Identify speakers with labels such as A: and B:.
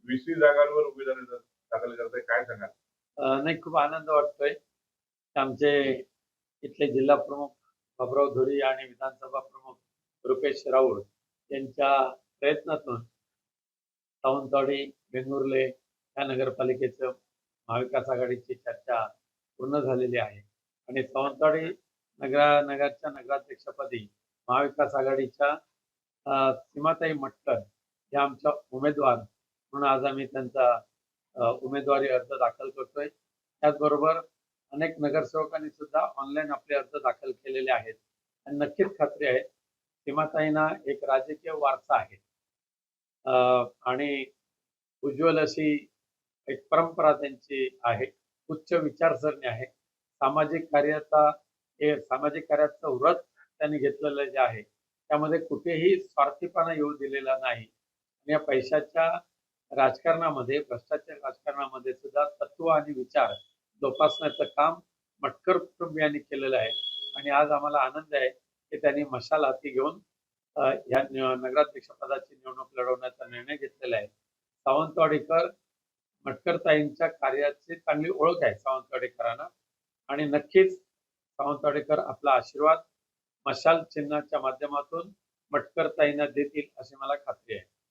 A: 20 जागांवर उमेदवारी दाखल करताय, काय सांगाल?
B: नाही, खूप आनंद वाटतोय. आमचे इथले जिल्हा प्रमुख बाबुराव धुरी आणि विधानसभा प्रमुख रुपेश राऊळ यांच्या प्रयत्नातून सावंतवाडी, वेंगुर्ले या नगरपालिकेचं महाविकास आघाडीची चर्चा पूर्ण झालेली आहे आणि सावंतवाडी नगरच्या नगराध्यक्षपदी महाविकास आघाडीच्या सीमाताई मटकर या आमच्या उमेदवार म्हणून आज आम्ही त्यांचा उमेदवारी अर्ज दाखल करतोय. त्याचबरोबर अनेक नगरसेवकांनी सुद्धा ऑनलाईन आपले अर्ज दाखल केलेले आहेत आणि नक्कीच खात्री आहे सीमाताईंना एक राजकीय वारसा आहे आणि उज्ज्वल अशी एक परंपरा त्यांची आहे. उच्च विचारसरणी आहे. सामाजिक कार्याचं व्रत त्यांनी घेतलेलं जे आहे त्यामध्ये कुठेही स्वार्थीपणा येऊ दिलेला नाही आणि या पैशाच्या राजकारणामध्ये, भ्रष्टाचार राजकारणामध्ये सुद्धा तत्व आणि विचार जोपासण्याचं काम मटकर कुटुंबियांनी केलेलं आहे आणि आज आम्हाला आनंद आहे की त्यांनी मशाल हाती घेऊन या नगराध्यक्ष पदाची निवडणूक लढवण्याचा निर्णय घेतलेला आहे. सावंतवाडीकर मटकरताईंच्या कार्याची चांगली ओळख आहे सावंतवाडीकरांना आणि नक्कीच सावंतवाडीकर आपला आशीर्वाद मशाल चिन्हाच्या माध्यमातून मटकरताईंना देतील अशी मला खात्री आहे.